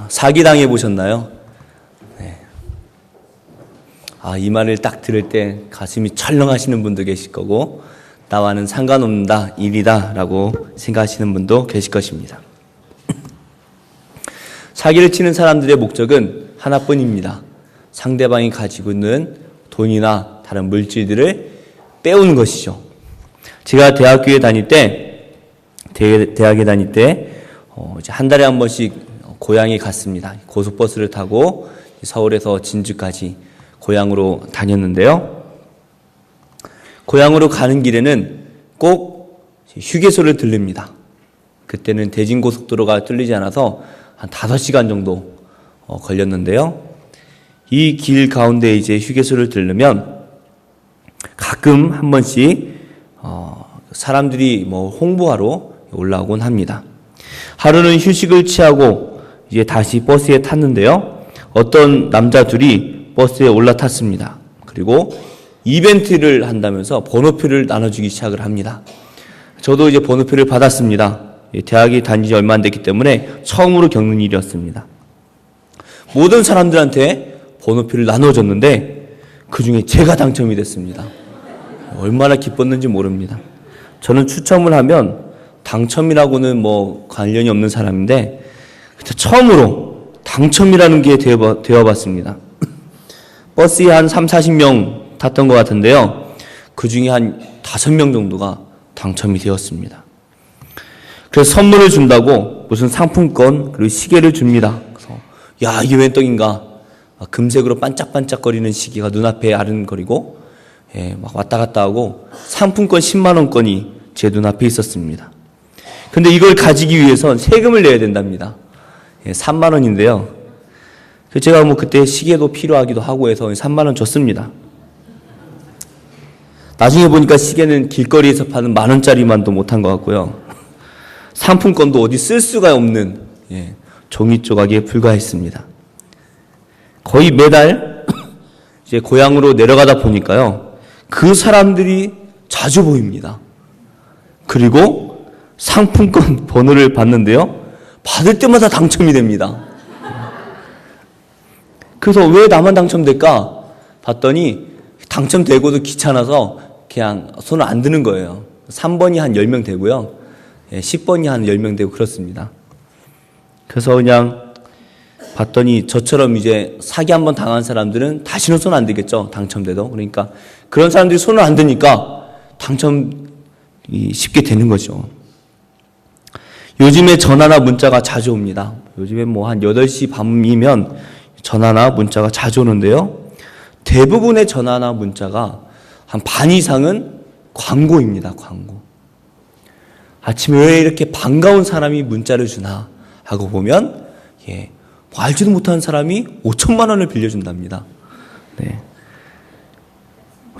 사기당해 보셨나요? 네. 이 말을 딱 들을 때 가슴이 철렁하시는 분도 계실 거고, 나와는 상관없다, 일이다 라고 생각하시는 분도 계실 것입니다. 사기를 치는 사람들의 목적은 하나뿐입니다. 상대방이 가지고 있는 돈이나 다른 물질들을 빼오는 것이죠. 제가 대학에 다닐 때 이제 한 달에 한 번씩 고향에 갔습니다. 고속버스를 타고 서울에서 진주까지 고향으로 다녔는데요. 고향으로 가는 길에는 꼭 휴게소를 들릅니다. 그때는 대진고속도로가 뚫리지 않아서 한 5시간 정도 걸렸는데요. 이 길 가운데 이제 휴게소를 들르면 가끔 한 번씩 사람들이 홍보하러 올라오곤 합니다. 하루는 휴식을 취하고 이제 다시 버스에 탔는데요. 어떤 남자 둘이 버스에 올라탔습니다. 그리고 이벤트를 한다면서 번호표를 나눠주기 시작을 합니다. 저도 이제 번호표를 받았습니다. 대학에 다닌 지 얼마 안 됐기 때문에 처음으로 겪는 일이었습니다. 모든 사람들한테 번호표를 나눠줬는데 그 중에 제가 당첨이 됐습니다. 얼마나 기뻤는지 모릅니다. 저는 추첨을 하면 당첨이라고는 관련이 없는 사람인데 처음으로 당첨이라는 게 되어봤습니다. 버스에 한 30-40명 탔던 것 같은데요. 그 중에 한 5명 정도가 당첨이 되었습니다. 그래서 선물을 준다고 무슨 상품권 그리고 시계를 줍니다. 그래서 야, 이게 웬 떡인가. 금색으로 반짝반짝거리는 시계가 눈앞에 아른거리고 막 왔다 갔다 하고 상품권 10만 원권이 제 눈앞에 있었습니다. 근데 이걸 가지기 위해선 세금을 내야 된답니다. 3만 원인데요. 제가 그때 시계도 필요하기도 하고 해서 3만 원 줬습니다. 나중에 보니까 시계는 길거리에서 파는 10,000원짜리만도 못한 것 같고요. 상품권도 어디 쓸 수가 없는 종이 조각에 불과했습니다. 거의 매달 이제 고향으로 내려가다 보니까요. 그 사람들이 자주 보입니다. 그리고 상품권 번호를 받는데요. 받을 때마다 당첨이 됩니다. 그래서 왜 나만 당첨될까? 봤더니 당첨되고도 귀찮아서 그냥 손을 안 드는 거예요. 3번이 한 10명 되고요. 10번이 한 10명 되고 그렇습니다. 그래서 그냥 봤더니 저처럼 이제 사기 한번 당한 사람들은 다시는 손 안 들겠죠. 당첨돼도. 그러니까 그런 사람들이 손을 안 드니까 당첨이 쉽게 되는 거죠. 요즘에 전화나 문자가 자주 옵니다. 요즘에 한 8시 밤이면 전화나 문자가 자주 오는데요. 대부분의 전화나 문자가 한 반 이상은 광고입니다. 광고. 아침에 왜 이렇게 반가운 사람이 문자를 주나 하고 보면 알지도 못하는 사람이 5천만 원을 빌려준답니다. 네.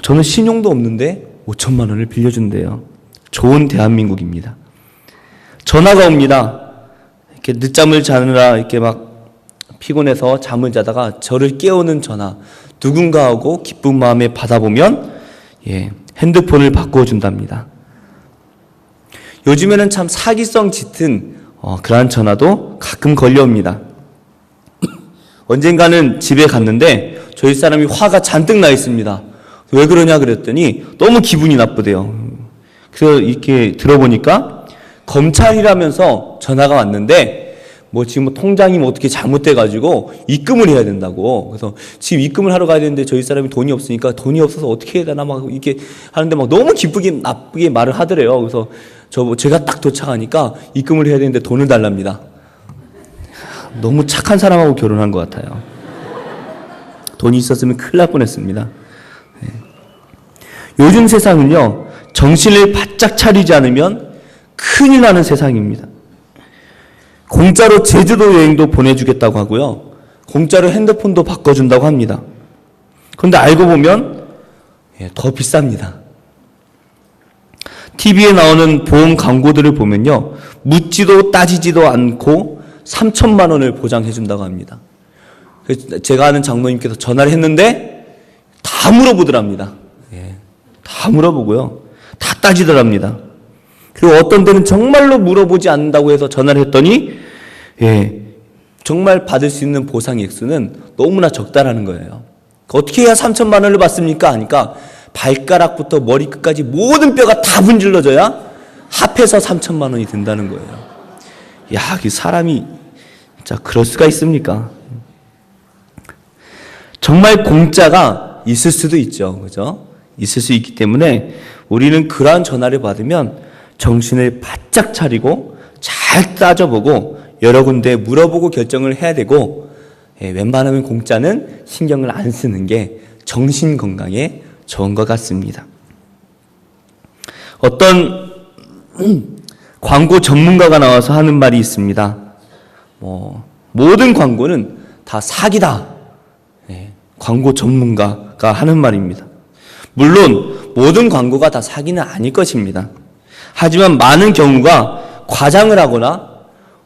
저는 신용도 없는데 5천만 원을 빌려준대요. 좋은 대한민국입니다. 전화가 옵니다. 이렇게 늦잠을 자느라 이렇게 막 피곤해서 잠을 자다가 저를 깨우는 전화. 누군가하고 기쁜 마음에 받아보면 핸드폰을 바꾸어 준답니다. 요즘에는 참 사기성 짙은 그러한 전화도 가끔 걸려옵니다. 언젠가는 집에 갔는데 저희 사람이 화가 잔뜩 나 있습니다. 왜 그러냐 그랬더니 너무 기분이 나쁘대요. 그래서 이렇게 들어보니까 검찰이라면서 전화가 왔는데 지금 통장이 어떻게 잘못돼가지고 입금을 해야 된다고. 그래서 지금 입금을 하러 가야 되는데 저희 사람이 돈이 없으니까 돈이 없어서 어떻게 해야 되나 막 이렇게 하는데 너무 기쁘게 나쁘게 말을 하더래요. 그래서 제가 딱 도착하니까 입금을 해야 되는데 돈을 달랍니다. 너무 착한 사람하고 결혼한 것 같아요. 돈이 있었으면 큰일 날 뻔했습니다. 요즘 세상은요, 정신을 바짝 차리지 않으면 큰일 나는 세상입니다. 공짜로 제주도 여행도 보내주겠다고 하고요. 공짜로 핸드폰도 바꿔준다고 합니다. 그런데 알고 보면 더 비쌉니다. TV에 나오는 보험 광고들을 보면요. 묻지도 따지지도 않고 3천만 원을 보장해준다고 합니다. 제가 아는 장로님께서 전화를 했는데 다 물어보더랍니다. 다 물어보고요. 다 따지더랍니다. 그리고 어떤 데는 정말로 물어보지 않는다고 해서 전화를 했더니 정말 받을 수 있는 보상 액수는 너무나 적다라는 거예요. 어떻게 해야 3천만 원을 받습니까? 하니까 발가락부터 머리끝까지 모든 뼈가 다 분질러져야 합해서 3천만 원이 된다는 거예요. 야, 그 사람이 진짜 그럴 수가 있습니까? 정말 공짜가 있을 수도 있죠. 그죠? 있을 수 있기 때문에 우리는 그러한 전화를 받으면 정신을 바짝 차리고 잘 따져보고 여러 군데 물어보고 결정을 해야 되고, 웬만하면 공짜는 신경을 안 쓰는 게 정신 건강에 좋은 것 같습니다. 어떤 광고 전문가가 나와서 하는 말이 있습니다. 모든 광고는 다 사기다. 광고 전문가가 하는 말입니다. 물론 모든 광고가 다 사기는 아닐 것입니다. 하지만 많은 경우가 과장을 하거나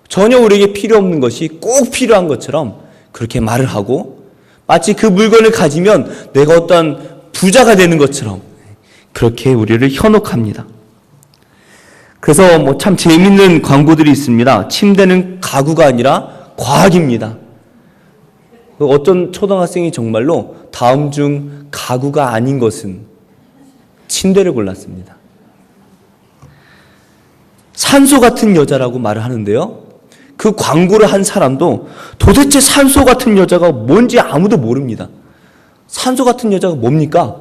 전혀 우리에게 필요 없는 것이 꼭 필요한 것처럼 그렇게 말을 하고, 마치 그 물건을 가지면 내가 어떤 부자가 되는 것처럼 그렇게 우리를 현혹합니다. 그래서 참 재밌는 광고들이 있습니다. 침대는 가구가 아니라 과학입니다. 어떤 초등학생이 정말로 다음 중 가구가 아닌 것은 침대를 골랐습니다. 산소 같은 여자라고 말을 하는데요. 그 광고를 한 사람도 도대체 산소 같은 여자가 뭔지 아무도 모릅니다. 산소 같은 여자가 뭡니까?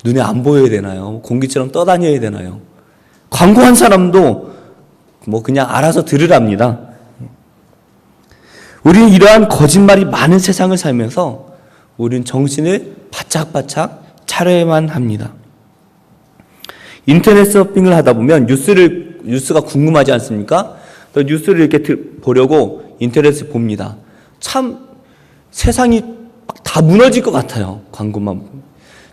눈에 안 보여야 되나요? 공기처럼 떠다녀야 되나요? 광고한 사람도 그냥 알아서 들으랍니다. 우리는 이러한 거짓말이 많은 세상을 살면서 우리는 정신을 바짝바짝 차려야만 합니다. 인터넷 서핑을 하다 보면 뉴스가 궁금하지 않습니까? 뉴스를 이렇게 보려고 인터넷을 봅니다. 참 세상이 다 무너질 것 같아요. 광고만 보면.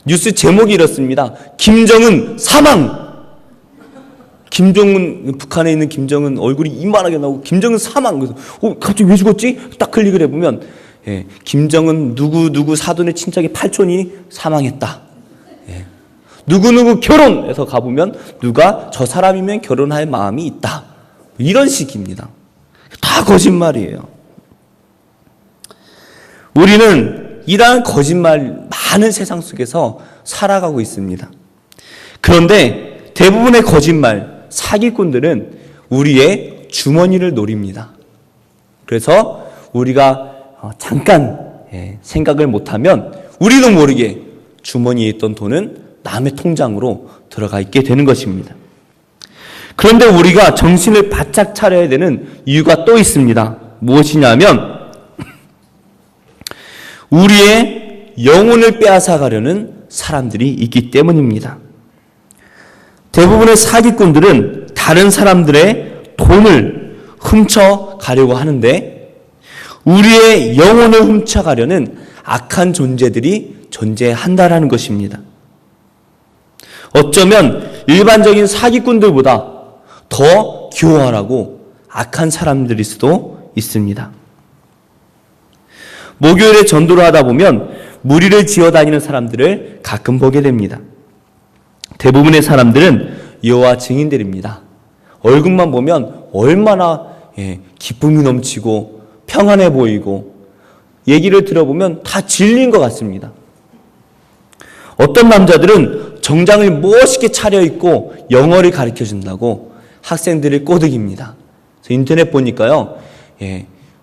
뉴스 제목이 이렇습니다. 김정은 사망. 김정은, 북한에 있는 김정은 얼굴이 이만하게 나오고 김정은 사망. 그래서 갑자기 왜 죽었지? 딱 클릭을 해보면 김정은 누구 사돈의 친척의 팔촌이 사망했다. 누구 결혼해서 가보면 누가 저 사람이면 결혼할 마음이 있다. 이런 식입니다. 다 거짓말이에요. 우리는 이러한 거짓말 많은 세상 속에서 살아가고 있습니다. 그런데 대부분의 거짓말, 사기꾼들은 우리의 주머니를 노립니다. 그래서 우리가 잠깐 생각을 못하면 우리도 모르게 주머니에 있던 돈은 남의 통장으로 들어가 있게 되는 것입니다. 그런데 우리가 정신을 바짝 차려야 되는 이유가 또 있습니다. 무엇이냐면 우리의 영혼을 빼앗아가려는 사람들이 있기 때문입니다. 대부분의 사기꾼들은 다른 사람들의 돈을 훔쳐가려고 하는데 우리의 영혼을 훔쳐가려는 악한 존재들이 존재한다라는 것입니다. 어쩌면 일반적인 사기꾼들보다 더 교활하고 악한 사람들일 수도 있습니다. 목요일에 전도를 하다 보면 무리를 지어 다니는 사람들을 가끔 보게 됩니다. 대부분의 사람들은 여호와 증인들입니다. 얼굴만 보면 얼마나 기쁨이 넘치고 평안해 보이고 얘기를 들어보면 다 진리인 것 같습니다. 어떤 남자들은 정장을 멋있게 차려입고 영어를 가르쳐준다고 학생들을 꼬드깁니다. 인터넷 보니까요,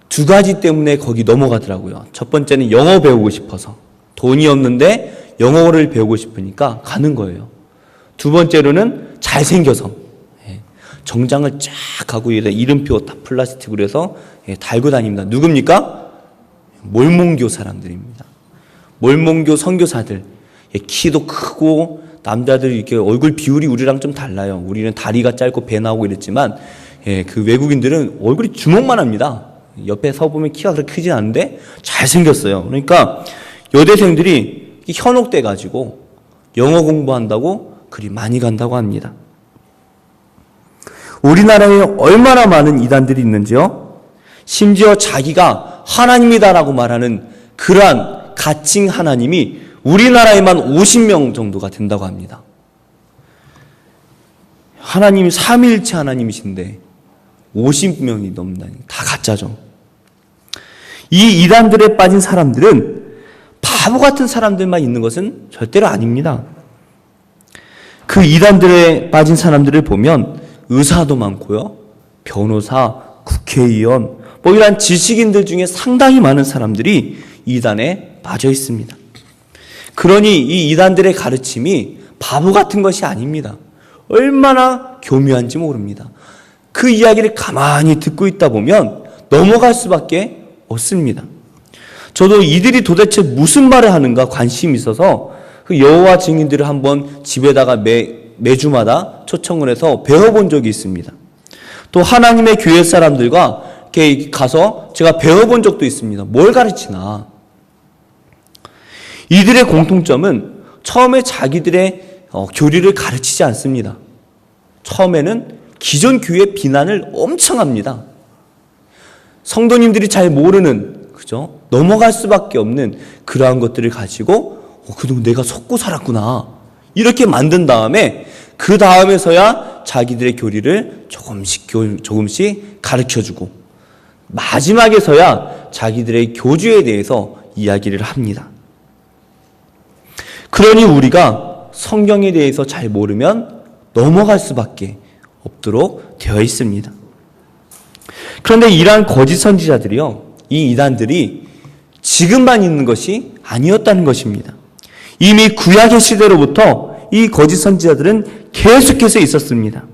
두 가지 때문에 거기 넘어가더라고요. 첫 번째는 영어 배우고 싶어서, 돈이 없는데 영어를 배우고 싶으니까 가는 거예요. 두 번째로는 잘생겨서, 정장을 쫙 하고 이름표 다 플라스틱으로 해서 달고 다닙니다. 누굽니까? 몰몬교 사람들입니다. 몰몬교 선교사들. 키도 크고 남자들이 이렇게 얼굴 비율이 우리랑 좀 달라요. 우리는 다리가 짧고 배 나오고 이랬지만 그 외국인들은 얼굴이 주먹만 합니다. 옆에 서보면 키가 그렇게 크지 않은데 잘생겼어요. 그러니까 여대생들이 현혹돼 가지고 영어 공부한다고 그리 많이 간다고 합니다. 우리나라에 얼마나 많은 이단들이 있는지요? 심지어 자기가 하나님이다라고 말하는 그러한 가칭 하나님이 우리나라에만 50명 정도가 된다고 합니다. 하나님이 삼위일체 하나님이신데 50명이 넘는다니 다 가짜죠. 이 이단들에 빠진 사람들은 바보 같은 사람들만 있는 것은 절대로 아닙니다. 그 이단들에 빠진 사람들을 보면 의사도 많고요, 변호사, 국회의원, 이런 지식인들 중에 상당히 많은 사람들이 이단에 빠져 있습니다. 그러니 이 이단들의 가르침이 바보 같은 것이 아닙니다. 얼마나 교묘한지 모릅니다. 그 이야기를 가만히 듣고 있다 보면 넘어갈 수밖에 없습니다. 저도 이들이 도대체 무슨 말을 하는가 관심이 있어서 그 여호와 증인들을 한번 집에다가 매주마다 초청을 해서 배워본 적이 있습니다. 또 하나님의 교회 사람들과 이렇게 가서 제가 배워본 적도 있습니다. 뭘 가르치나. 이들의 공통점은 처음에 자기들의 교리를 가르치지 않습니다. 처음에는 기존 교회의 비난을 엄청 합니다. 성도님들이 잘 모르는, 그죠? 넘어갈 수밖에 없는 그러한 것들을 가지고 그동안 내가 속고 살았구나, 이렇게 만든 다음에 그 다음에서야 자기들의 교리를 조금씩 가르쳐주고 마지막에서야 자기들의 교주에 대해서 이야기를 합니다. 그러니 우리가 성경에 대해서 잘 모르면 넘어갈 수밖에 없도록 되어 있습니다. 그런데 이러한 거짓 선지자들이요, 이 이단들이 지금만 있는 것이 아니었다는 것입니다. 이미 구약의 시대로부터 이 거짓 선지자들은 계속해서 있었습니다.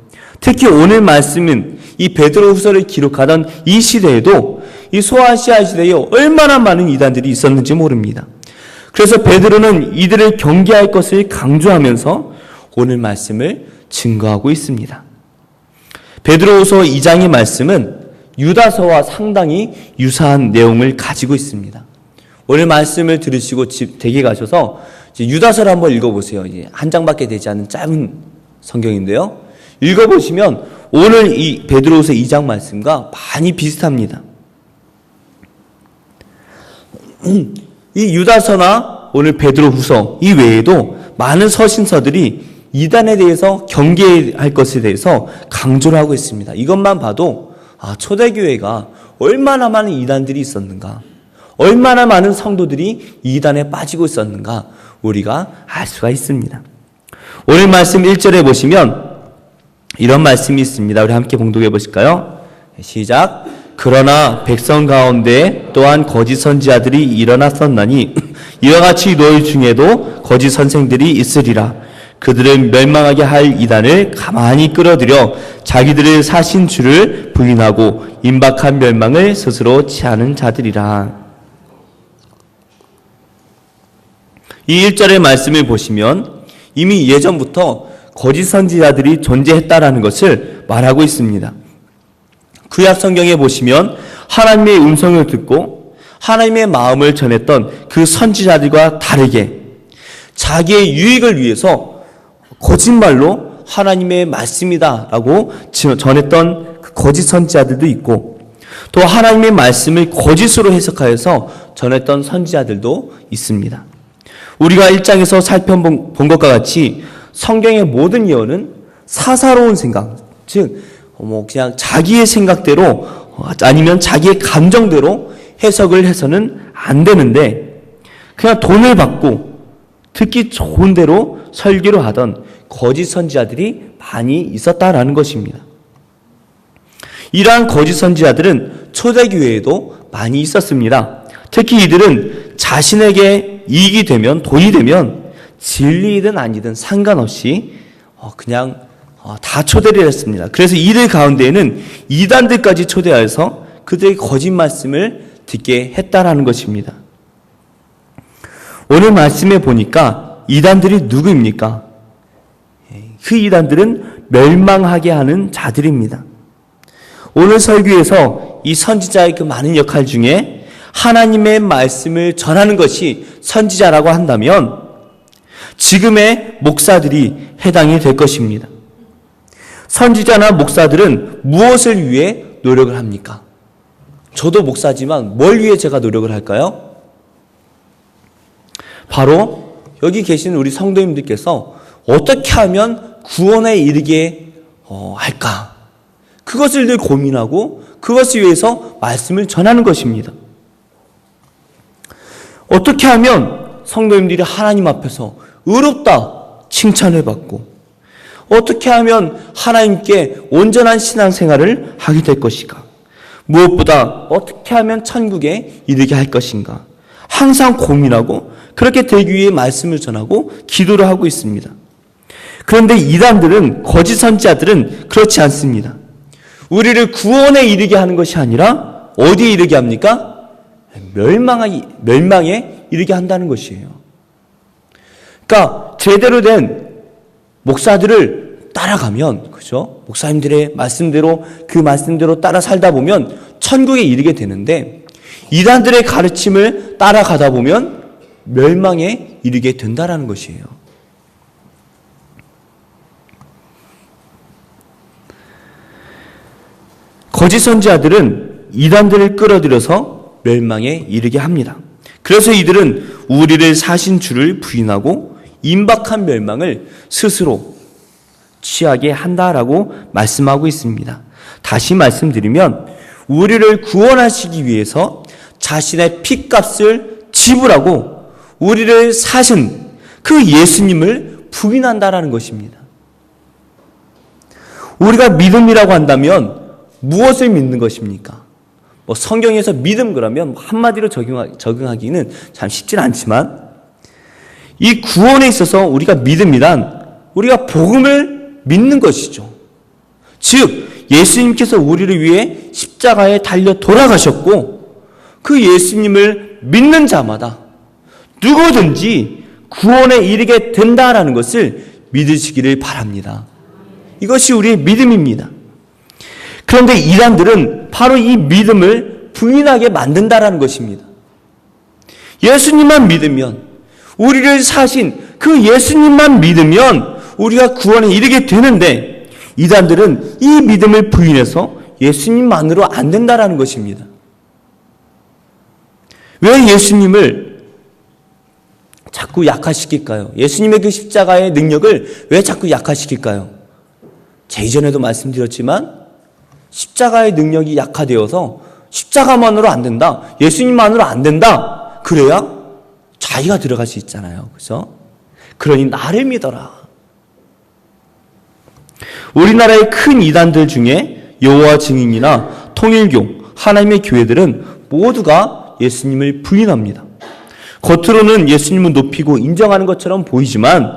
특히 오늘 말씀은 이 베드로후서를 기록하던 이 시대에도, 이 소아시아 시대에 얼마나 많은 이단들이 있었는지 모릅니다. 그래서 베드로는 이들을 경계할 것을 강조하면서 오늘 말씀을 증거하고 있습니다. 베드로후서 2장의 말씀은 유다서와 상당히 유사한 내용을 가지고 있습니다. 오늘 말씀을 들으시고 댁에 가셔서 유다서를 한번 읽어보세요. 이제 한 장밖에 되지 않은 짧은 성경인데요, 읽어보시면 오늘 이 베드로후서 2장 말씀과 많이 비슷합니다. 이 유다서나 오늘 베드로후서 이 외에도 많은 서신서들이 이단에 대해서 경계할 것에 대해서 강조를 하고 있습니다. 이것만 봐도 초대교회가 얼마나 많은 이단들이 있었는가, 얼마나 많은 성도들이 이단에 빠지고 있었는가 우리가 알 수가 있습니다. 오늘 말씀 1절에 보시면 이런 말씀이 있습니다. 우리 함께 봉독해 보실까요? 시작. 그러나 백성 가운데 또한 거짓 선지자들이 일어났었나니 이와 같이 너희 중에도 거짓 선생들이 있으리라. 그들은 멸망하게 할 이단을 가만히 끌어들여 자기들의 사신 주를 부인하고 임박한 멸망을 스스로 취하는 자들이라. 이 1절의 말씀을 보시면 이미 예전부터 거짓 선지자들이 존재했다라는 것을 말하고 있습니다. 구약 성경에 보시면 하나님의 음성을 듣고 하나님의 마음을 전했던 그 선지자들과 다르게 자기의 유익을 위해서 거짓말로 하나님의 말씀이다라고 전했던 그 거짓 선지자들도 있고, 또 하나님의 말씀을 거짓으로 해석하여서 전했던 선지자들도 있습니다. 우리가 1장에서 살펴본 것과 같이 성경의 모든 예언은 사사로운 생각, 즉 그냥 자기의 생각대로 아니면 자기의 감정대로 해석을 해서는 안 되는데, 그냥 돈을 받고 듣기 좋은 대로 설교를 하던 거짓 선지자들이 많이 있었다라는 것입니다. 이러한 거짓 선지자들은 초대교회에도 많이 있었습니다. 특히 이들은 자신에게 이익이 되면, 돈이 되면 진리이든 아니든 상관없이 그냥 다 초대를 했습니다. 그래서 이들 가운데에는 이단들까지 초대하여서 그들의 거짓 말씀을 듣게 했다라는 것입니다. 오늘 말씀에 보니까 이단들이 누구입니까? 그 이단들은 멸망하게 하는 자들입니다. 오늘 설교에서 이 선지자의 그 많은 역할 중에 하나님의 말씀을 전하는 것이 선지자라고 한다면 지금의 목사들이 해당이 될 것입니다. 선지자나 목사들은 무엇을 위해 노력을 합니까? 저도 목사지만 뭘 위해 제가 노력을 할까요? 바로 여기 계신 우리 성도님들께서 어떻게 하면 구원에 이르게 할까? 그것을 늘 고민하고 그것을 위해서 말씀을 전하는 것입니다. 어떻게 하면 성도님들이 하나님 앞에서 의롭다 칭찬을 받고, 어떻게 하면 하나님께 온전한 신앙생활을 하게 될 것인가, 무엇보다 어떻게 하면 천국에 이르게 할 것인가 항상 고민하고 그렇게 되기 위해 말씀을 전하고 기도를 하고 있습니다. 그런데 이단들은, 거짓 선지자들은 그렇지 않습니다. 우리를 구원에 이르게 하는 것이 아니라 어디에 이르게 합니까? 멸망에 이르게 한다는 것이에요. 그러니까 제대로 된 목사들을 따라가면, 그죠? 목사님들의 말씀대로, 그 말씀대로 따라 살다 보면 천국에 이르게 되는데, 이단들의 가르침을 따라가다 보면 멸망에 이르게 된다라는 것이에요. 거짓 선지자들은 이단들을 끌어들여서 멸망에 이르게 합니다. 그래서 이들은 우리를 사신 주를 부인하고 임박한 멸망을 스스로 취하게 한다라고 말씀하고 있습니다. 다시 말씀드리면, 우리를 구원하시기 위해서 자신의 핏값을 지불하고 우리를 사신 그 예수님을 부인한다라는 것입니다. 우리가 믿음이라고 한다면 무엇을 믿는 것입니까? 성경에서 믿음 그러면 한마디로 적용하기는 참 쉽지는 않지만, 이 구원에 있어서 우리가 믿음이란 우리가 복음을 믿는 것이죠. 즉 예수님께서 우리를 위해 십자가에 달려 돌아가셨고, 그 예수님을 믿는 자마다 누구든지 구원에 이르게 된다라는 것을 믿으시기를 바랍니다. 이것이 우리의 믿음입니다. 그런데 이단들은 바로 이 믿음을 부인하게 만든다라는 것입니다. 예수님만 믿으면, 우리를 사신 그 예수님만 믿으면 우리가 구원에 이르게 되는데, 이단들은 이 믿음을 부인해서 예수님만으로 안 된다라는 것입니다. 왜 예수님을 자꾸 약화시킬까요? 예수님의 그 십자가의 능력을 왜 자꾸 약화시킬까요? 제 이전에도 말씀드렸지만, 십자가의 능력이 약화되어서 십자가만으로 안 된다, 예수님만으로 안 된다, 그래야 자기가 들어갈 수 있잖아요. 그죠? 그러니 나를 믿어라. 우리나라의 큰 이단들 중에 여호와 증인이나 통일교, 하나님의 교회들은 모두가 예수님을 부인합니다. 겉으로는 예수님을 높이고 인정하는 것처럼 보이지만,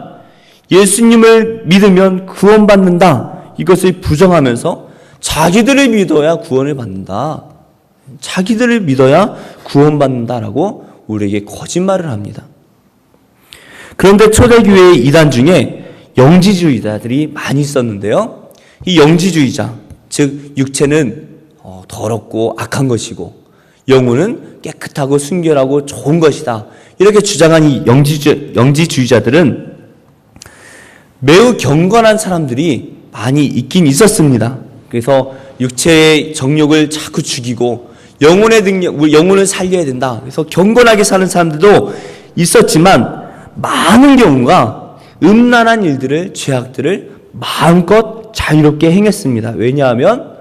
예수님을 믿으면 구원받는다, 이것을 부정하면서 자기들을 믿어야 구원을 받는다, 자기들을 믿어야 구원받는다라고 우리에게 거짓말을 합니다. 그런데 초대교회의 이단 중에 영지주의자들이 많이 있었는데요, 이 영지주의자, 즉 육체는 더럽고 악한 것이고 영혼은 깨끗하고 순결하고 좋은 것이다, 이렇게 주장한 이 영지주의자들은 매우 경건한 사람들이 많이 있긴 있었습니다. 그래서 육체의 정욕을 자꾸 죽이고 영혼의 능력, 영혼을 살려야 된다, 그래서 경건하게 사는 사람들도 있었지만, 많은 경우가 음란한 일들을, 죄악들을 마음껏 자유롭게 행했습니다. 왜냐하면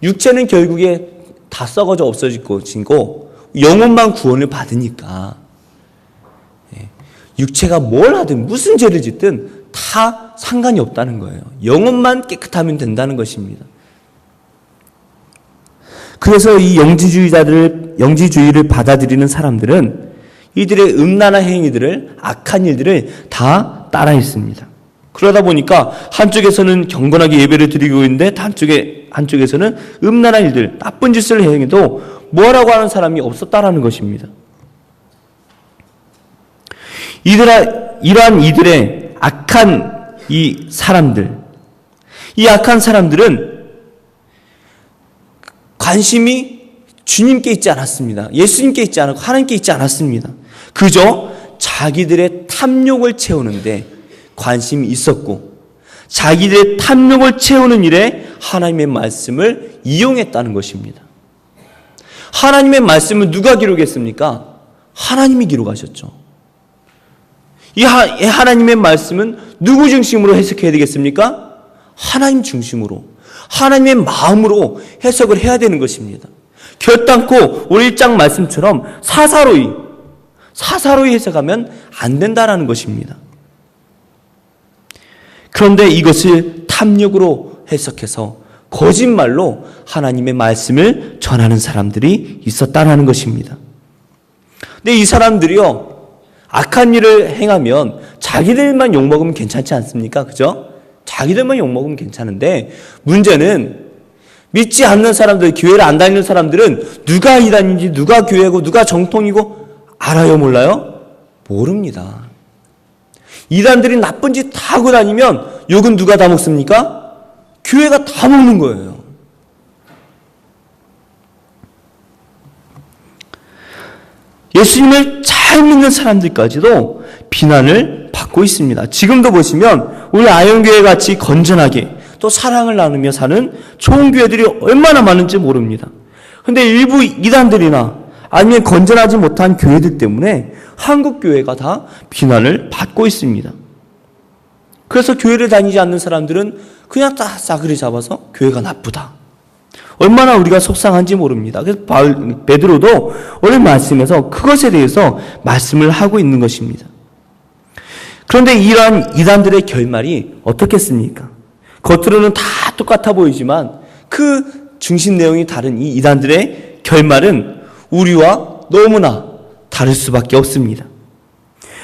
육체는 결국에 다 썩어져 없어지고 영혼만 구원을 받으니까, 육체가 뭘 하든 무슨 죄를 짓든 다 상관이 없다는 거예요. 영혼만 깨끗하면 된다는 것입니다. 그래서 이 영지주의를 받아들이는 사람들은 이들의 음란한 행위들을, 악한 일들을 다 따라했습니다. 그러다 보니까 한쪽에서는 경건하게 예배를 드리고 있는데 한쪽에서는 음란한 일들, 나쁜 짓을 행해도 뭐라고 하는 사람이 없었다라는 것입니다. 이러한 이들의 악한 이 악한 사람들은 관심이 주님께 있지 않았습니다. 예수님께 있지 않았고 하나님께 있지 않았습니다. 그저 자기들의 탐욕을 채우는데 관심이 있었고, 자기들의 탐욕을 채우는 일에 하나님의 말씀을 이용했다는 것입니다. 하나님의 말씀을 누가 기록했습니까? 하나님이 기록하셨죠. 이 하나님의 말씀은 누구 중심으로 해석해야 되겠습니까? 하나님 중심으로. 하나님의 마음으로 해석을 해야 되는 것입니다. 결단코 오늘 1장 말씀처럼 사사로이 해석하면 안 된다라는 것입니다. 그런데 이것을 탐욕으로 해석해서 거짓말로 하나님의 말씀을 전하는 사람들이 있었다는 것입니다. 근데 이 사람들이요, 악한 일을 행하면 자기들만 욕먹으면 괜찮지 않습니까? 그죠? 자기들만 욕먹으면 괜찮은데, 문제는 믿지 않는 사람들, 교회를 안 다니는 사람들은 누가 이단인지, 누가 교회고, 누가 정통이고 알아요, 몰라요? 모릅니다. 이단들이 나쁜 짓 다 하고 다니면 욕은 누가 다 먹습니까? 교회가 다 먹는 거예요. 예수님을 잘 믿는 사람들까지도 비난을 받고 있습니다. 지금도 보시면 우리 아현교회 같이 건전하게 또 사랑을 나누며 사는 좋은 교회들이 얼마나 많은지 모릅니다. 그런데 일부 이단들이나 아니면 건전하지 못한 교회들 때문에 한국 교회가 다 비난을 받고 있습니다. 그래서 교회를 다니지 않는 사람들은 그냥 딱 싸그리 잡아서 교회가 나쁘다. 얼마나 우리가 속상한지 모릅니다. 그래서 베드로도 오늘 말씀에서 그것에 대해서 말씀을 하고 있는 것입니다. 그런데 이러한 이단들의 결말이 어떻겠습니까? 겉으로는 다 똑같아 보이지만 그 중심 내용이 다른 이 이단들의 결말은 우리와 너무나 다를 수밖에 없습니다.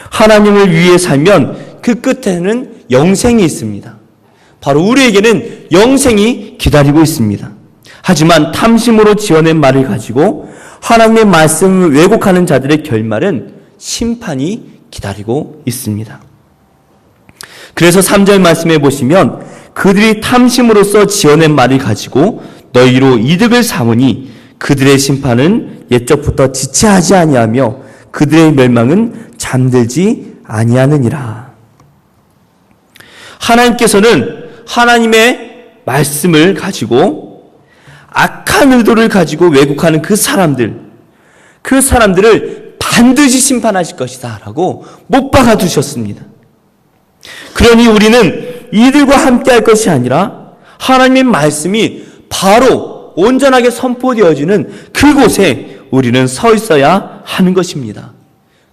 하나님을 위해 살면 그 끝에는 영생이 있습니다. 바로 우리에게는 영생이 기다리고 있습니다. 하지만 탐심으로 지어낸 말을 가지고 하나님의 말씀을 왜곡하는 자들의 결말은 심판이 기다리고 있습니다. 그래서 3절 말씀에 보시면 그들이 탐심으로써 지어낸 말을 가지고 너희로 이득을 삼으니 그들의 심판은 옛적부터 지체하지 아니하며 그들의 멸망은 잠들지 아니하느니라. 하나님께서는 하나님의 말씀을 가지고 악한 의도를 가지고 왜곡하는 그 사람들을 반드시 심판하실 것이다 라고 못 박아 두셨습니다. 그러니 우리는 이들과 함께 할 것이 아니라 하나님의 말씀이 바로 온전하게 선포되어지는 그곳에 우리는 서 있어야 하는 것입니다.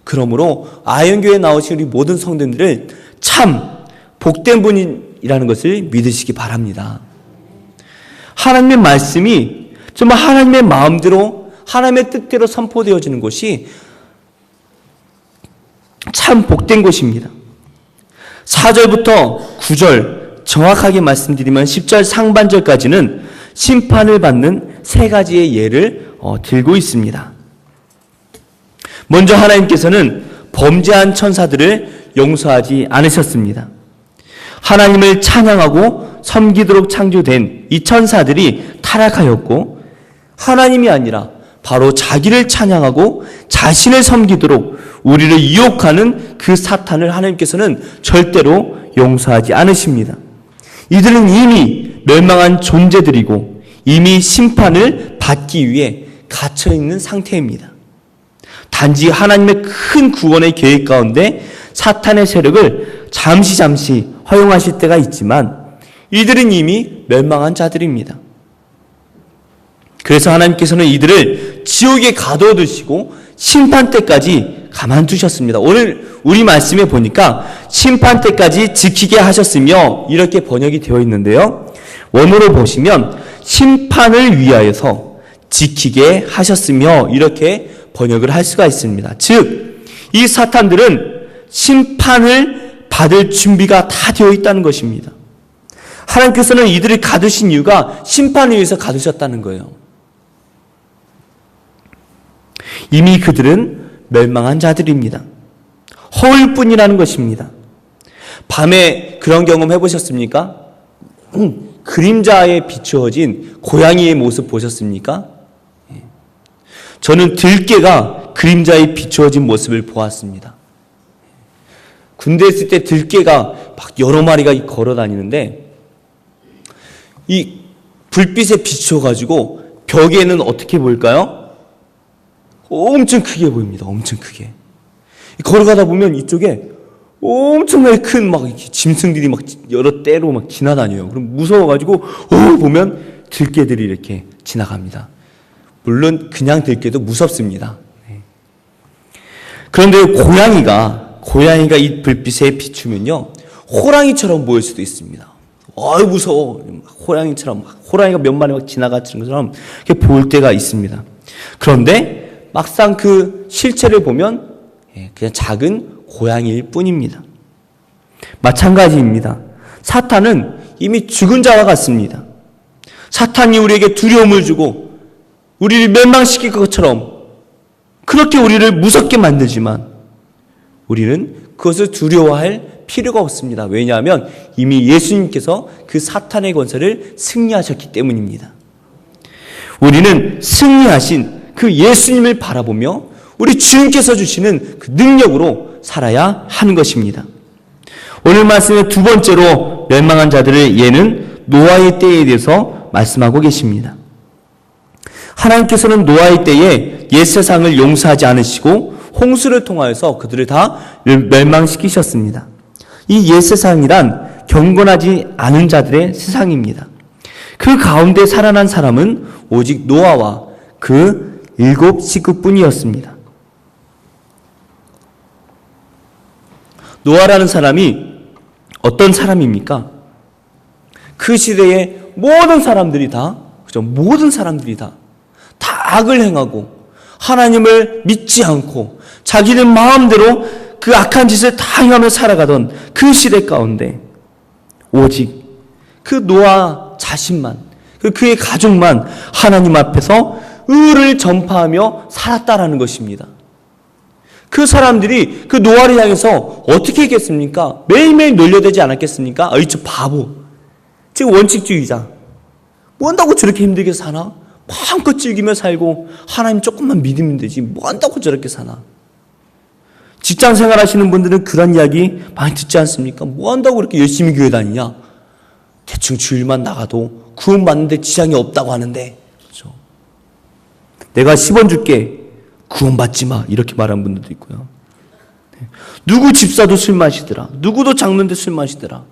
그러므로 아현교회에 나오신 우리 모든 성도들은 참 복된 분이라는 것을 믿으시기 바랍니다. 하나님의 말씀이 정말 하나님의 마음대로 하나님의 뜻대로 선포되어지는 곳이 참 복된 곳입니다. 4절부터 9절 정확하게 말씀드리면 10절 상반절까지는 심판을 받는 세 가지의 예를 들고 있습니다. 먼저 하나님께서는 범죄한 천사들을 용서하지 않으셨습니다. 하나님을 찬양하고 섬기도록 창조된 이 천사들이 타락하였고 하나님이 아니라 바로 자기를 찬양하고 자신을 섬기도록 우리를 유혹하는 그 사탄을 하나님께서는 절대로 용서하지 않으십니다. 이들은 이미 멸망한 존재들이고 이미 심판을 받기 위해 갇혀있는 상태입니다. 단지 하나님의 큰 구원의 계획 가운데 사탄의 세력을 잠시 허용하실 때가 있지만 이들은 이미 멸망한 자들입니다. 그래서 하나님께서는 이들을 지옥에 가둬두시고 심판 때까지 가만두셨습니다. 오늘 우리 말씀에 보니까 심판 때까지 지키게 하셨으며 이렇게 번역이 되어 있는데요. 원어로 보시면 심판을 위하여서 지키게 하셨으며 이렇게 번역을 할 수가 있습니다. 즉, 이 사탄들은 심판을 받을 준비가 다 되어 있다는 것입니다. 하나님께서는 이들을 가두신 이유가 심판을 위해서 가두셨다는 거예요. 이미 그들은 멸망한 자들입니다. 허울뿐이라는 것입니다. 밤에 그런 경험 해보셨습니까? 그림자에 비추어진 고양이의 모습 보셨습니까? 저는 들깨가 그림자에 비추어진 모습을 보았습니다. 군대에 있을 때 들깨가 막 여러 마리가 걸어 다니는데 이 불빛에 비추어가지고 벽에는 어떻게 보일까요? 엄청 크게 보입니다. 엄청 크게. 걸어가다 보면 이쪽에 엄청나게 큰 막 짐승들이 막 여러 때로 막 지나다녀요. 그럼 무서워가지고 보면 들개들이 이렇게 지나갑니다. 물론 그냥 들개도 무섭습니다. 그런데 고양이가 이 불빛에 비추면요, 호랑이처럼 보일 수도 있습니다. 무서워. 호랑이가 몇 마리 막 지나가는 것처럼 이렇게 보일 때가 있습니다. 그런데 막상 그 실체를 보면 그냥 작은 고양이일 뿐입니다. 마찬가지입니다. 사탄은 이미 죽은 자와 같습니다. 사탄이 우리에게 두려움을 주고 우리를 멸망시킬 것처럼 그렇게 우리를 무섭게 만들지만 우리는 그것을 두려워할 필요가 없습니다. 왜냐하면 이미 예수님께서 그 사탄의 권세를 승리하셨기 때문입니다. 우리는 승리하신 그 예수님을 바라보며 우리 주님께서 주시는 그 능력으로 살아야 하는 것입니다. 오늘 말씀의 두 번째로 멸망한 자들의 예는 노아의 때에 대해서 말씀하고 계십니다. 하나님께서는 노아의 때에 옛 세상을 용서하지 않으시고 홍수를 통하여서 그들을 다 멸망시키셨습니다. 이 옛 세상이란 경건하지 않은 자들의 세상입니다. 그 가운데 살아난 사람은 오직 노아와 그 7 식구뿐이었습니다. 노아라는 사람이 어떤 사람입니까? 그 시대의 모든 사람들이 다 악을 행하고 하나님을 믿지 않고 자기는 마음대로 그 악한 짓을 다 행하며 살아가던 그 시대 가운데 오직 그 노아 자신만, 그의 가족만 하나님 앞에서 의를 전파하며 살았다라는 것입니다. 그 사람들이 그 노아를 향해서 어떻게 했겠습니까? 매일매일 놀려대지 않았겠습니까? 저 바보, 지금 원칙주의자, 뭐 한다고 저렇게 힘들게 사나? 마음껏 즐기며 살고 하나님 조금만 믿으면 되지 뭐 한다고 저렇게 사나? 직장 생활하시는 분들은 그런 이야기 많이 듣지 않습니까? 뭐 한다고 그렇게 열심히 교회 다니냐? 대충 주일만 나가도 구원받는데 지장이 없다고 하는데, 그렇죠? 내가 10원 줄게, 구원받지 마, 이렇게 말하는 분들도 있고요. 누구 집사도 술 마시더라, 누구도 장로인데 술 마시더라,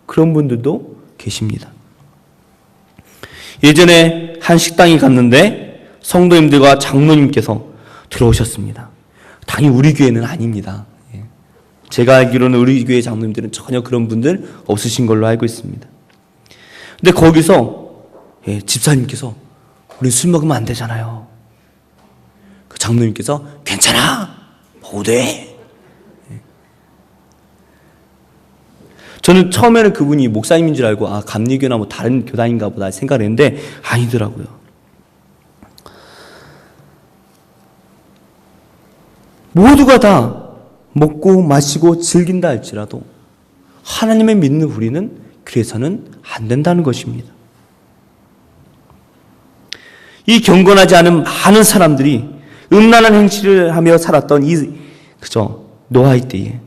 그런 분들도 계십니다. 예전에 한 식당에 갔는데 성도님들과 장로님께서 들어오셨습니다. 당연히 우리 교회는 아닙니다. 제가 알기로는 우리 교회 장로님들은 전혀 그런 분들 없으신 걸로 알고 있습니다. 근데 거기서 집사님께서 우리 술 먹으면 안 되잖아요. 그 장로님께서 괜찮아, 먹어도 돼. 저는 처음에는 그분이 목사님인 줄 알고 감리교나 뭐 다른 교단인가 보다 생각을 했는데 아니더라고요. 모두가 다 먹고 마시고 즐긴다 할지라도 하나님을 믿는 우리는 그래서는 안 된다는 것입니다. 이 경건하지 않은 많은 사람들이 음란한 행실을 하며 살았던 노아의 때에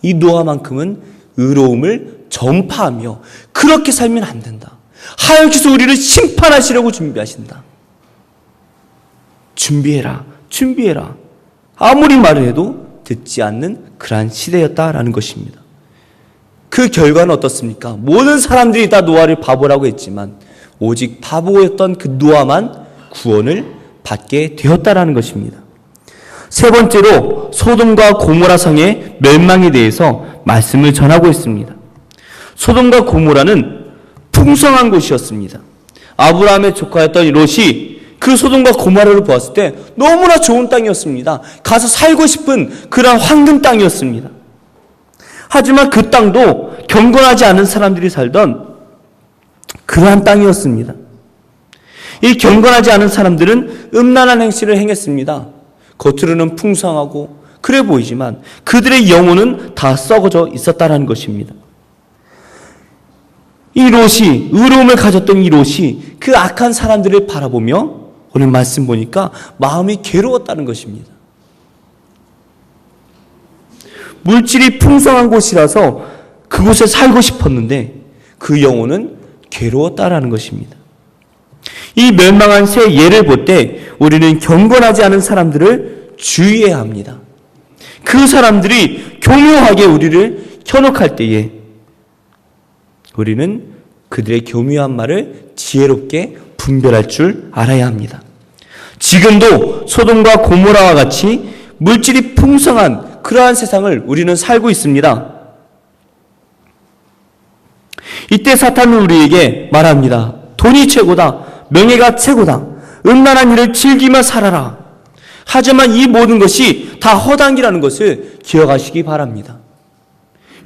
이 노아만큼은 의로움을 전파하며 그렇게 살면 안 된다. 하나님께서 우리를 심판하시려고 준비하신다. 준비해라. 아무리 말을 해도 듣지 않는 그러한 시대였다라는 것입니다. 그 결과는 어떻습니까? 모든 사람들이 다 노아를 바보라고 했지만 오직 바보였던 그 노아만 구원을 받게 되었다라는 것입니다. 세 번째로 소돔과 고모라 성의 멸망에 대해서 말씀을 전하고 있습니다. 소돔과 고모라는 풍성한 곳이었습니다. 아브라함의 조카였던 롯이 그 소돔과 고모라를 보았을 때 너무나 좋은 땅이었습니다. 가서 살고 싶은 그런 황금 땅이었습니다. 하지만 그 땅도 경건하지 않은 사람들이 살던 그러한 땅이었습니다. 이 경건하지 않은 사람들은 음란한 행실을 행했습니다. 겉으로는 풍성하고 그래 보이지만 그들의 영혼은 다 썩어져 있었다는 것입니다. 이 롯이, 의로움을 가졌던 이 롯이 그 악한 사람들을 바라보며 오늘 말씀 보니까 마음이 괴로웠다는 것입니다. 물질이 풍성한 곳이라서 그곳에 살고 싶었는데 그 영혼은 괴로웠다라는 것입니다. 이 멸망한 새 예를 볼 때 우리는 경건하지 않은 사람들을 주의해야 합니다. 그 사람들이 교묘하게 우리를 현혹할 때에 우리는 그들의 교묘한 말을 지혜롭게 분별할 줄 알아야 합니다. 지금도 소돔과 고모라와 같이 물질이 풍성한 그러한 세상을 우리는 살고 있습니다. 이때 사탄은 우리에게 말합니다. 돈이 최고다. 명예가 최고다. 음란한 일을 즐기며 살아라. 하지만 이 모든 것이 다 허당이라는 것을 기억하시기 바랍니다.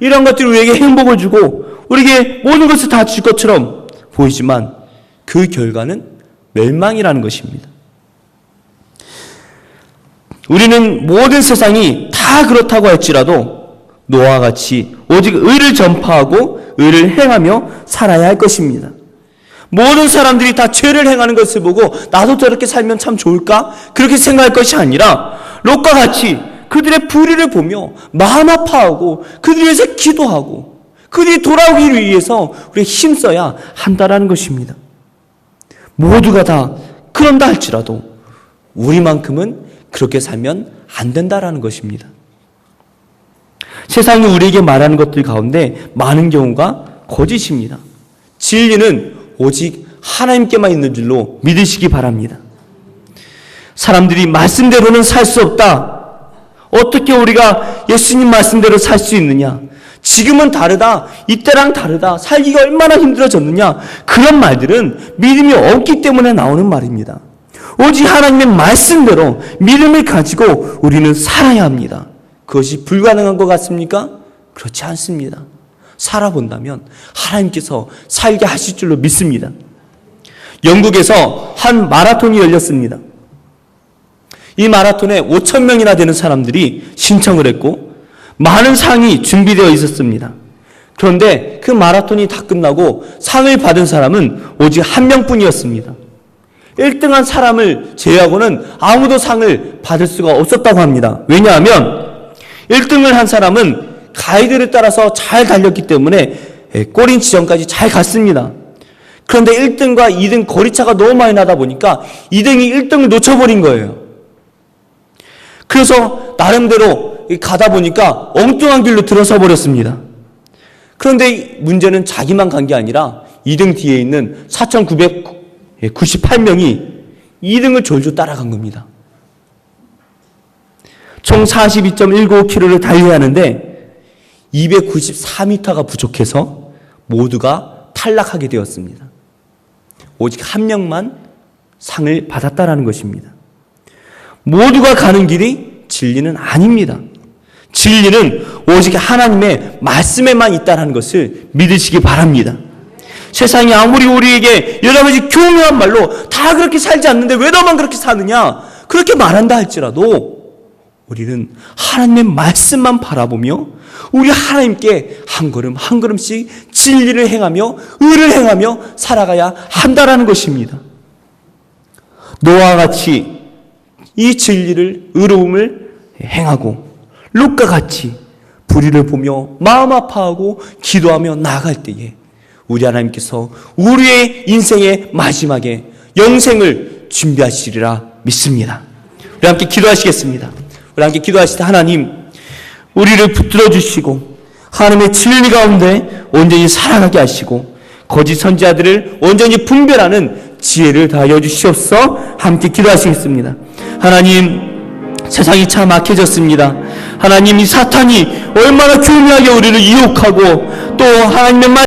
이런 것들이 우리에게 행복을 주고 우리에게 모든 것을 다 줄 것처럼 보이지만 그 결과는 멸망이라는 것입니다. 우리는 모든 세상이 다 그렇다고 할지라도 노아와 같이 오직 의를 전파하고 의를 행하며 살아야 할 것입니다. 모든 사람들이 다 죄를 행하는 것을 보고 나도 저렇게 살면 참 좋을까? 그렇게 생각할 것이 아니라 롯과 같이 그들의 불의를 보며 마음 아파하고 그들을 위해서 기도하고 그들이 돌아오기 위해서 우리 힘써야 한다라는 것입니다. 모두가 다 그런다 할지라도 우리만큼은 그렇게 살면 안 된다라는 것입니다. 세상이 우리에게 말하는 것들 가운데 많은 경우가 거짓입니다. 진리는 오직 하나님께만 있는 줄로 믿으시기 바랍니다. 사람들이 말씀대로는 살 수 없다. 어떻게 우리가 예수님 말씀대로 살 수 있느냐? 지금은 다르다. 이때랑 다르다. 살기가 얼마나 힘들어졌느냐? 그런 말들은 믿음이 없기 때문에 나오는 말입니다. 오직 하나님의 말씀대로 믿음을 가지고 우리는 살아야 합니다. 그것이 불가능한 것 같습니까? 그렇지 않습니다. 살아본다면 하나님께서 살게 하실 줄로 믿습니다. 영국에서 한 마라톤이 열렸습니다. 이 마라톤에 5,000명이나 되는 사람들이 신청을 했고 많은 상이 준비되어 있었습니다. 그런데 그 마라톤이 다 끝나고 상을 받은 사람은 오직 한 명뿐이었습니다. 1등한 사람을 제외하고는 아무도 상을 받을 수가 없었다고 합니다. 왜냐하면 1등을 한 사람은 가이드를 따라서 잘 달렸기 때문에 꼬린 지점까지 잘 갔습니다. 그런데 1등과 2등 거리차가 너무 많이 나다 보니까 2등이 1등을 놓쳐버린 거예요. 그래서 나름대로 가다 보니까 엉뚱한 길로 들어서 버렸습니다. 그런데 문제는 자기만 간 게 아니라 2등 뒤에 있는 4,998명이 2등을 졸졸 따라간 겁니다. 총 42.195km를 달려야 하는데 294m가 부족해서 모두가 탈락하게 되었습니다. 오직 한 명만 상을 받았다라는 것입니다. 모두가 가는 길이 진리는 아닙니다. 진리는 오직 하나님의 말씀에만 있다는 것을 믿으시기 바랍니다. 세상이 아무리 우리에게 여러 가지 교묘한 말로 다 그렇게 살지 않는데 왜 너만 그렇게 사느냐 그렇게 말한다 할지라도 우리는 하나님의 말씀만 바라보며 우리 하나님께 한 걸음 한 걸음씩 진리를 행하며 의를 행하며 살아가야 한다라는 것입니다. 노아와 같이 이 진리를 의로움을 행하고 롯과 같이 불의를 보며 마음 아파하고 기도하며 나아갈 때에 우리 하나님께서 우리의 인생의 마지막에 영생을 준비하시리라 믿습니다. 우리 함께 기도하시겠습니다. 우리 함께 기도하실 때 하나님 우리를 붙들어 주시고 하나님의 진리 가운데 온전히 살아가게 하시고 거짓 선지자들을 온전히 분별하는 지혜를 다하여 주시옵소서. 함께 기도하시겠습니다. 하나님 세상이 참 악해졌습니다. 하나님 이 사탄이 얼마나 교묘하게 우리를 유혹하고 또 하나님의 말